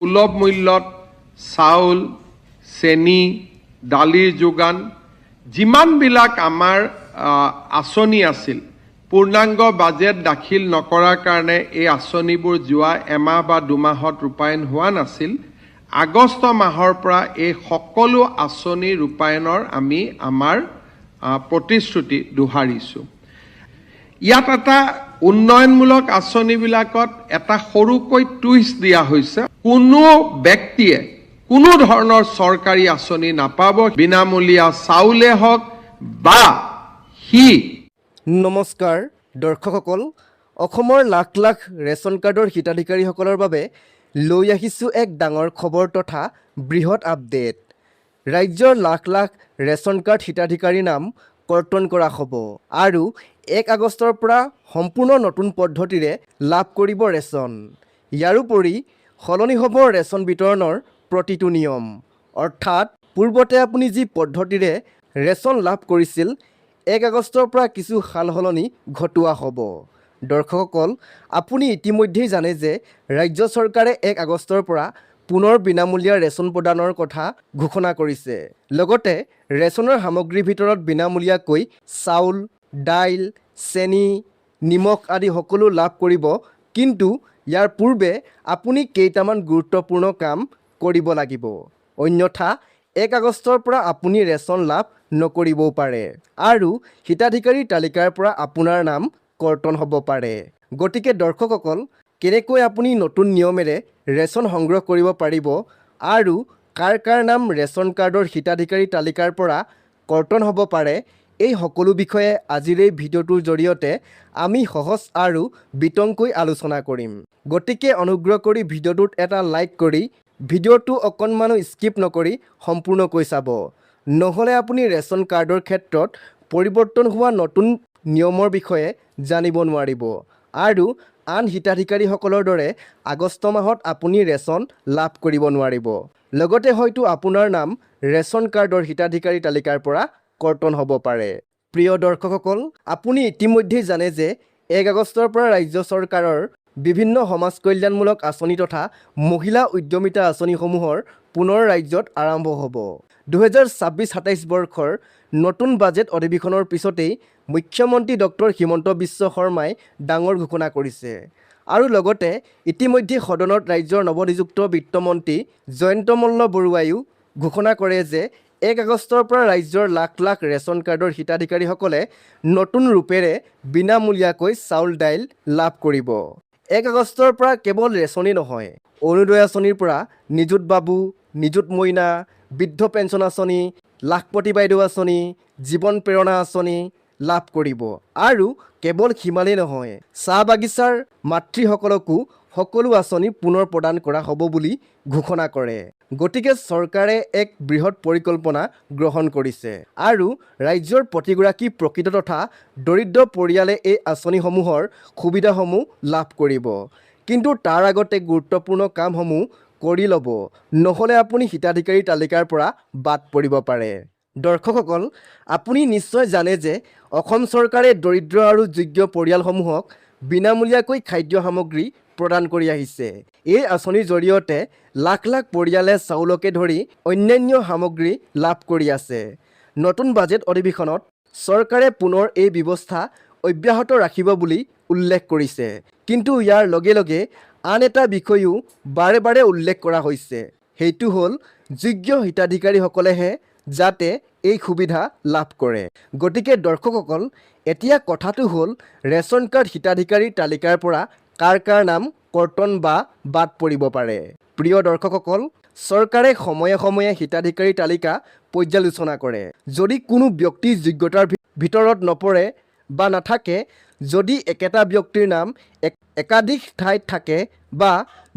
সুলভ মূল্যত চাউল চেনি দালিৰ যোগান যিমানবিলাক আমাৰ আঁচনি আছিল পূৰ্ণাংগ বাজেট দাখিল নকৰাৰ কাৰণে এই আঁচনিবোৰ যোৱা এমাহ বা দুমাহত ৰূপায়ণ হোৱা নাছিল। আগষ্ট মাহৰ পৰা এই সকলো আঁচনি ৰূপায়ণৰ আমি আমাৰ প্ৰতিশ্ৰুতি দোহাৰিছোঁ। ইয়াত এটা উন্নয়নমূলক আঁচনিবিলাকত এটা সৰুকৈ টুইষ্ট দিয়া হৈছে। কোনো ব্যক্তিয়ে কোনো ধৰণৰ চৰকাৰী আঁচনি নাপাব, বিনামূলীয়া চাউলে হওক বা নমস্কাৰ দৰ্শকসকল, অসমৰ লাখ লাখ ৰেচন কাৰ্ডৰ হিতাধিকাৰীসকলৰ বাবে লৈ আহিছোঁ এক ডাঙৰ খবৰ তথা বৃহৎ আপডেট। ৰাজ্যৰ লাখ লাখ ৰেচন কাৰ্ড হিতাধিকাৰীৰ নাম কৰ্তন কৰা হ'ব আৰু 1 আগষ্টৰ পৰা সম্পূৰ্ণ নতুন পদ্ধতিৰে লাভ কৰিব ৰেচন। ইয়াৰোপৰি সলনি হ'ব ৰেচন বিতৰণৰ প্ৰতিটো নিয়ম, অৰ্থাৎ পূৰ্বতে আপুনি যি পদ্ধতিৰে ৰেচন লাভ কৰিছিল 1 আগষ্টৰ পৰা কিছু সাল সলনি ঘটোৱা হ'ব। দৰ্শকসকল, আপুনি ইতিমধ্যেই জানে যে ৰাজ্য চৰকাৰে 1 আগষ্টৰ পৰা পুনৰ বিনামূলীয়া ৰেচন প্ৰদানৰ কথা ঘোষণা কৰিছে। লগতে ৰেচনৰ সামগ্ৰীৰ ভিতৰত বিনামূলীয়াকৈ চাউল, দাইল, চেনি, নিমখ আদি সকলো লাভ কৰিব। কিন্তু ইয়াৰ পূৰ্বে আপুনি কেইটামান গুৰুত্বপূৰ্ণ কাম কৰিব লাগিব, অন্যথা 1 আগষ্টৰ পৰা আপুনি ৰেচন লাভ নকৰিবও পাৰে আৰু হিতাধিকাৰীৰ তালিকাৰ পৰা আপোনাৰ নাম কৰ্তন হ'ব পাৰে। গতিকে দৰ্শকসকল, কেনেকৈ আপুনি নতুন নিয়মেৰে ৰেচন সংগ্ৰহ কৰিব পাৰিব আৰু কাৰ কাৰ নাম ৰেচন কাৰ্ডৰ হিতাধিকাৰী তালিকাৰ পৰা কৰ্তন হ'ব পাৰে, এই সকলো বিষয়ে আজিৰ এই ভিডিঅ'টোৰ জৰিয়তে আমি সহজ আৰু বিতংকৈ আলোচনা কৰিম। গতিকে অনুগ্ৰহ কৰি ভিডিঅ'টোত এটা লাইক কৰি ভিডিঅ'টো অকণমানো স্কিপ নকৰি সম্পূৰ্ণকৈ চাব, নহ'লে আপুনি ৰেচন কাৰ্ডৰ ক্ষেত্ৰত পৰিৱৰ্তন হোৱা নতুন নিয়মৰ বিষয়ে জানিব নোৱাৰিব আৰু আন হিতাধিকাৰীসকলৰ দৰে আগষ্ট মাহত আপুনি ৰেচন লাভ কৰিব নোৱাৰিব। লগতে হয়তো আপোনাৰ নাম ৰেচন কাৰ্ডৰ হিতাধিকাৰী তালিকাৰ পৰা কৰ্তন হ'ব পাৰে। প্ৰিয় দৰ্শকসকল, আপুনি ইতিমধ্যেই জানে যে 1 আগষ্টৰ পৰা ৰাজ্য চৰকাৰৰ বিভিন্ন সমাজ কল্যাণমূলক আঁচনি তথা মহিলা উদ্যমিতা আঁচনিসমূহৰ পুনৰ ৰাজ্যত আৰম্ভ হ'ব। 2026-27 বৰ্ষৰ নতুন বাজেট অধিৱেশনৰ পিছতেই মুখ্যমন্ত্ৰী ডক্টৰ হিমন্ত বিশ্ব শৰ্মাই ডাঙৰ ঘোষণা কৰিছে আৰু লগতে ইতিমধ্যে সদনত ৰাজ্যৰ নৱনিযুক্ত বিত্তমন্ত্ৰী জয়ন্ত মল্ল বৰুৱাইও ঘোষণা কৰে যে 1 আগষ্টৰ পৰা ৰাজ্যৰ লাখ লাখ ৰেচন কাৰ্ডৰ হিতাধিকাৰীসকলে নতুন ৰূপেৰে বিনামূলীয়াকৈ চাউল দাইল লাভ কৰিব। 1 আগষ্টৰ পৰা কেৱল ৰেচনেই নহয়, অৰুণোদয় আঁচনিৰ পৰা নিযুত বাবু, নিযুত মইনা, বৃদ্ধ পেঞ্চন আঁচনি, লাখপতি বাইদেউ আঁচনি, জীৱন প্ৰেৰণা আঁচনি লাভ কৰিব আৰু কেৱল সিমানেই নহয়, চাহ বাগিচাৰ মাতৃসকলকো সকলো আঁচনি পুনৰ প্ৰদান কৰা হ'ব বুলি ঘোষণা কৰে। গতিকে চৰকাৰে এক বৃহৎ পৰিকল্পনা গ্ৰহণ কৰিছে আৰু ৰাজ্যৰ প্ৰতিগৰাকী প্ৰকৃত তথা দৰিদ্ৰ পৰিয়ালে এই আঁচনিসমূহৰ সুবিধাসমূহ লাভ কৰিব। কিন্তু তাৰ আগতে গুৰুত্বপূৰ্ণ কামসমূহ কৰি ল'ব, নহ'লে আপুনি হিতাধিকাৰী তালিকাৰ পৰা বাদ পৰিব পাৰে। দৰ্শকসকল, আপুনি নিশ্চয় জানে যে অসম চৰকাৰে দৰিদ্ৰ আৰু যোগ্য পৰিয়ালসমূহক বিনামূলীয়াকৈ খাদ্য সামগ্ৰী প্ৰদান কৰি আহিছে। এই আঁচনিৰ জৰিয়তে লাখ লাখ পৰিয়ালে চাউলকে ধৰি অন্যান্য সামগ্ৰী লাভ কৰি আছে। নতুন বাজেট অধিৱেশনত চৰকাৰে পুনৰ এই ব্যৱস্থা অব্যাহত ৰাখিব বুলি উল্লেখ কৰিছে। কিন্তু ইয়াৰ লগে লগে আন এটা বিষয়ও বাৰে বাৰে উল্লেখ কৰা হৈছে, সেইটো হ'ল যোগ্য হিতাধিকাৰীসকলেহে যাতে এই সুবিধা লাভ কৰে। গতিকে দৰ্শকসকল, এতিয়া কথাটো হ'ল ৰেচন কাৰ্ড হিতাধিকাৰীৰ তালিকাৰ পৰা কাৰ কাৰ নাম কৰ্তন বা বাদ পৰিব পাৰে। প্ৰিয় দৰ্শকসকল, চৰকাৰে সময়ে সময়ে হিতাধিকাৰী তালিকা পৰ্যালোচনা কৰে। যদি কোনো ব্যক্তিৰ যোগ্যতাৰ ভিতৰত নপৰে বা নাথাকে, যদি একেটা ব্যক্তিৰ নাম একাধিক ঠাইত থাকে বা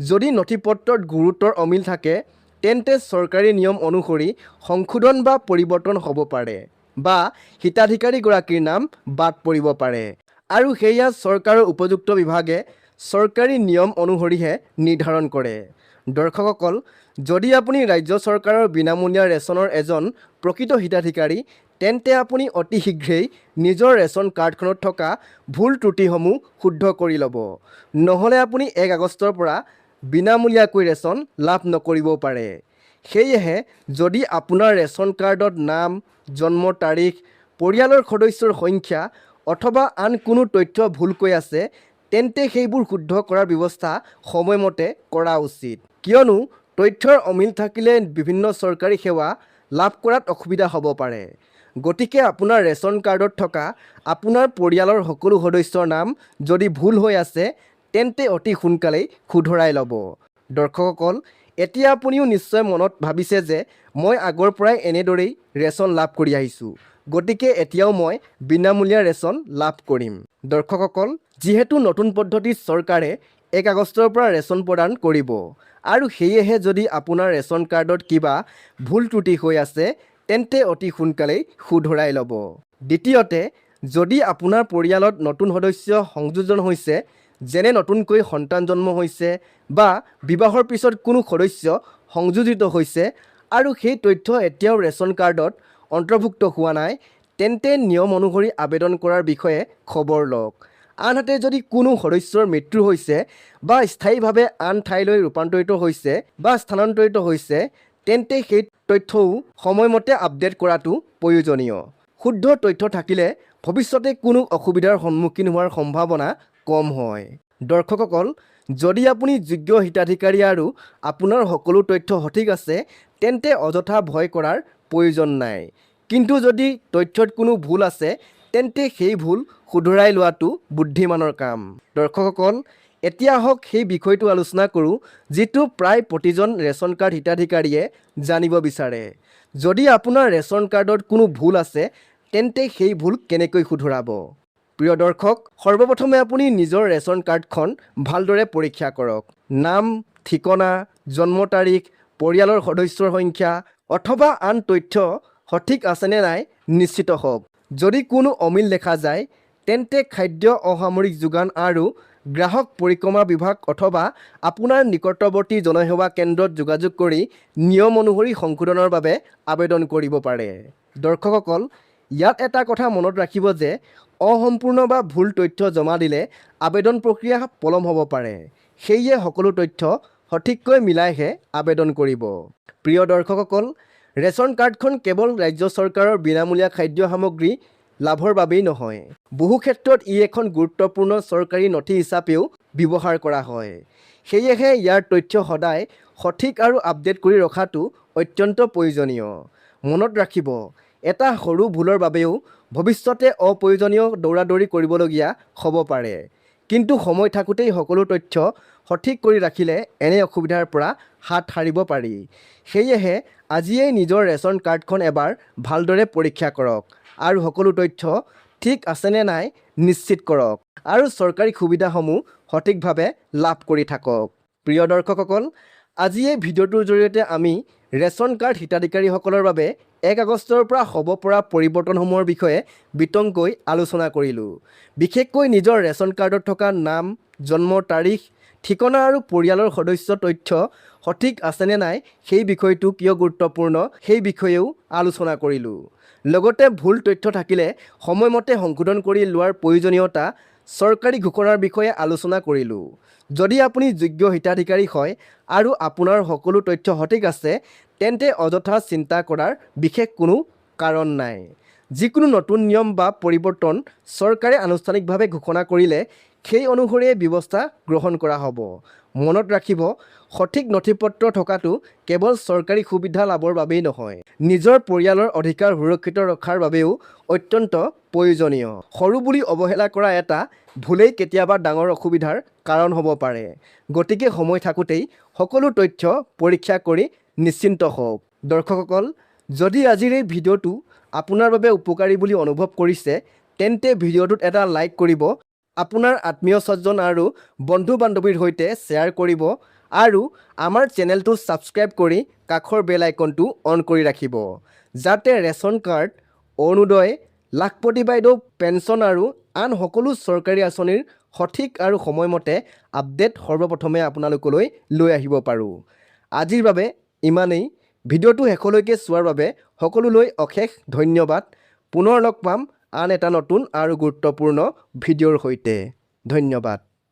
যদি নথিপত্ৰত গুৰুতৰ অমিল থাকে, তেন্তে চৰকাৰী নিয়ম অনুসৰি সংশোধন বা পৰিৱৰ্তন হ'ব পাৰে বা হিতাধিকাৰীগৰাকীৰ নাম বাদ পৰিব পাৰে আৰু সেয়া চৰকাৰৰ উপযুক্ত বিভাগে চৰকাৰী নিয়ম অনুসৰিহে নিৰ্ধাৰণ কৰে। দৰ্শকসকল, যদি আপুনি ৰাজ্য চৰকাৰৰ বিনামূলীয়া ৰেচনৰ এজন প্ৰকৃত হিতাধিকাৰী, তেন্তে আপুনি অতি শীঘ্ৰেই নিজৰ ৰেচন কাৰ্ডখনত থকা ভুল ত্ৰুটিসমূহ শুদ্ধ কৰি ল'ব, নহ'লে আপুনি 1 আগষ্টৰ পৰা বিনামূলীয়াকৈ ৰেচন লাভ নকৰিবও পাৰে। সেয়েহে যদি আপোনাৰ ৰেচন কাৰ্ডত নাম, জন্মৰ তাৰিখ, পৰিয়ালৰ সদস্যৰ সংখ্যা অথবা আন কোনো তথ্য ভুলকৈ আছে, তেন্তে সেইবোৰ শুদ্ধ কৰাৰ ব্যৱস্থা সময়মতে কৰা উচিত। কিয়নো তথ্যৰ অমিল থাকিলে বিভিন্ন চৰকাৰী সেৱা লাভ কৰাত অসুবিধা হ'ব পাৰে। গতিকে আপোনাৰ ৰেচন কাৰ্ডত থকা আপোনাৰ পৰিয়ালৰ সকলো সদস্যৰ নাম যদি ভুল হৈ আছে, তেন্তে অতি সোনকালেই শুধৰাই ল'ব। দৰ্শকসকল, এতিয়া আপুনিও নিশ্চয় মনত ভাবিছে যে মই আগৰ পৰাই এনেদৰেই ৰেচন লাভ কৰি আহিছোঁ, গতিকে এতিয়াও মই বিনামূলীয়া ৰেচন লাভ কৰিম। দৰ্শকসকল, যিহেতু নতুন পদ্ধতিত চৰকাৰে 1 আগষ্টৰ পৰা ৰেচন প্ৰদান কৰিব আৰু সেয়েহে যদি আপোনাৰ ৰেচন কাৰ্ডত কিবা ভুল ত্ৰুটি হৈ আছে, তেন্তে অতি সোনকালেই শুধৰাই ল'ব। দ্বিতীয়তে, যদি আপোনাৰ পৰিয়ালত নতুন সদস্য সংযোজন হৈছে, যেনে নতুনকৈ সন্তান জন্ম হৈছে বা বিবাহৰ পিছত কোনো সদস্য সংযোজিত হৈছে আৰু সেই তথ্য এতিয়াও ৰেচন কাৰ্ডত অন্তৰ্ভুক্ত হোৱা নাই, তেন্তে নিয়ম অনুসৰি আবেদন কৰাৰ বিষয়ে খবৰ লওক। আনহাতে যদি কোনো সদস্যৰ মৃত্যু হৈছে বা স্থায়ীভাৱে আন ঠাইলৈ ৰূপান্তৰিত হৈছে বা স্থানান্তৰিত হৈছে, তেন্তে সেই তথ্যও সময়মতে আপডেট কৰাটো প্ৰয়োজনীয়। শুদ্ধ তথ্য থাকিলে ভৱিষ্যতে কোনো অসুবিধাৰ সন্মুখীন হোৱাৰ সম্ভাৱনা কম হয়। দৰ্শকসকল, যদি আপুনি যোগ্য হিতাধিকাৰী আৰু আপোনাৰ সকলো তথ্য সঠিক আছে, তেন্তে অযথা ভয় কৰাৰ প্ৰয়োজন নাই। কিন্তু যদি তথ্যত কোনো ভুল আছে, তেন্তে সেই ভুল শুধৰাই লোৱাটো বুদ্ধিমানৰ কাম। দৰ্শকসকল, এতিয়া আহক সেই বিষয়টো আলোচনা কৰোঁ যিটো প্ৰায় প্ৰতিজন ৰেচন কাৰ্ড হিতাধিকাৰীয়ে জানিব বিচাৰে। যদি আপোনাৰ ৰেচন কাৰ্ডত কোনো ভুল আছে, তেন্তে সেই ভুল কেনেকৈ শুধৰাব? প্ৰিয় দৰ্শক, সৰ্বপ্ৰথমে আপুনি নিজৰ ৰেচন কাৰ্ডখন ভালদৰে পৰীক্ষা কৰক। নাম, ঠিকনা, জন্ম তাৰিখ, পৰিয়ালৰ সদস্যৰ সংখ্যা অথবা আন তথ্য সঠিক আছেনে নাই নিশ্চিত হওক। যদি কোনো অমিল দেখা যায়, তেন্তে খাদ্য অসামৰিক যোগান আৰু গ্ৰাহক পৰিক্ৰমা বিভাগ অথবা আপোনাৰ নিকটৱৰ্তী জনসেৱা কেন্দ্ৰত যোগাযোগ কৰি নিয়ম অনুসৰি সংশোধনৰ বাবে আবেদন কৰিব পাৰে। দৰ্শকসকল, ইয়াত এটা কথা মনত ৰাখিব যে অসম্পূৰ্ণ বা ভুল তথ্য জমা দিলে আবেদন প্ৰক্ৰিয়া পলম হ'ব পাৰে। সেয়ে সকলো তথ্য সঠিককৈ মিলাইহে আবেদন কৰিব। প্ৰিয় দৰ্শকসকল, ৰেচন কাৰ্ডখন কেৱল ৰাজ্য চৰকাৰৰ বিনামূলীয়া খাদ্য সামগ্ৰী লাভৰ বাবেই নহয়, বহু ক্ষেত্ৰত ই এখন গুৰুত্বপূৰ্ণ চৰকাৰী নথি হিচাপেও ব্যৱহাৰ কৰা হয়। সেয়েহে ইয়াৰ তথ্য সদায় সঠিক আৰু আপডেট কৰি ৰখাটো অত্যন্ত প্ৰয়োজনীয়। মনত ৰাখিব, এটা সৰু ভুলৰ বাবেও ভৱিষ্যতে অপ্ৰয়োজনীয় দৌৰাদৌৰি কৰিবলগীয়া হ'ব পাৰে। কিন্তু সময় থাকোঁতেই সকলো তথ্য সঠিক কৰি ৰাখিলে এনে অসুবিধাৰ পৰা হাত সাৰিব পাৰি। সেয়েহে আজিয়েই নিজৰ ৰেচন কাৰ্ডখন এবাৰ ভালদৰে পৰীক্ষা কৰক আৰু সকলো তথ্য ঠিক আছেনে নাই নিশ্চিত কৰক আৰু চৰকাৰী সুবিধাসমূহ সঠিকভাৱে লাভ কৰি থাকক। প্ৰিয় দৰ্শকসকল, আজি এই ভিডিঅ'টোৰ জৰিয়তে আমি ৰেচন কাৰ্ড হিতাধিকাৰীসকলৰ বাবে 1 আগষ্টৰ পৰা হ'ব পৰা পৰিৱৰ্তনসমূহৰ বিষয়ে বিতংকৈ আলোচনা কৰিলোঁ। বিশেষকৈ নিজৰ ৰেচন কাৰ্ডত থকা নাম, জন্মৰ তাৰিখ, ঠিকনা আৰু পৰিয়ালৰ সদস্য তথ্য সঠিক আছেনে নাই সেই বিষয়টো কিয় গুৰুত্বপূৰ্ণ সেই বিষয়েও আলোচনা কৰিলোঁ। লগতে ভুল তথ্য থাকিলে সময়মতে সংশোধন কৰি লোৱাৰ প্ৰয়োজনীয়তা, চৰকাৰী ঘোষণাৰ বিষয়ে আলোচনা কৰিলোঁ। যদি আপুনি যোগ্য হিতাধিকাৰী হয় আৰু আপোনাৰ সকলো তথ্য সঠিক আছে, তেন্তে অযথা চিন্তা কৰাৰ বিশেষ কোনো কাৰণ নাই। যিকোনো নতুন নিয়ম বা পৰিৱৰ্তন চৰকাৰে আনুষ্ঠানিকভাৱে ঘোষণা কৰিলে সেই অনুসৰিয়ে ব্যৱস্থা গ্ৰহণ কৰা হ'ব। মনত ৰাখিব, সঠিক নথিপত্ৰ থকাটো কেৱল চৰকাৰী সুবিধা লাভৰ বাবেই নহয়, নিজৰ পৰিয়ালৰ অধিকাৰ সুৰক্ষিত ৰখাৰ বাবেও অত্যন্ত প্ৰয়োজনীয়। সৰু বুলি অৱহেলা কৰা এটা ভুলেই কেতিয়াবা ডাঙৰ অসুবিধাৰ কাৰণ হ'ব পাৰে। গতিকে সময় থাকোঁতেই সকলো তথ্য পৰীক্ষা কৰি নিশ্চিন্ত হওক। দৰ্শকসকল, যদি আজিৰ এই ভিডিঅ'টো আপোনাৰ বাবে উপকাৰী বুলি অনুভৱ কৰিছে, তেন্তে ভিডিঅ'টোত এটা লাইক কৰিব, আপোনাৰ আত্মীয় স্বজন আৰু বন্ধু বান্ধৱীৰ সৈতে শ্বেয়াৰ কৰিব আৰু আমাৰ চেনেলটো ছাবস্ক্ৰাইব কৰি কাষৰ বেল আইকনটো অন কৰি ৰাখিব, যাতে ৰেচন কাৰ্ড, অৰুণোদয়, লাখপতি বাইদেউ পেঞ্চন আৰু আন সকলো চৰকাৰী আঁচনিৰ সঠিক আৰু সময়মতে আপডেট সৰ্বপ্ৰথমে আপোনালোকলৈ লৈ আহিব পাৰোঁ। আজিৰ বাবে ইমানেই। ভিডিঅ'টো শেষলৈকে চোৱাৰ বাবে সকলোলৈ অশেষ ধন্যবাদ। পুনৰ লগ পাম আন এটা নতুন আৰু গুৰুত্বপূৰ্ণ ভিডিঅ'ৰ সৈতে। ধন্যবাদ।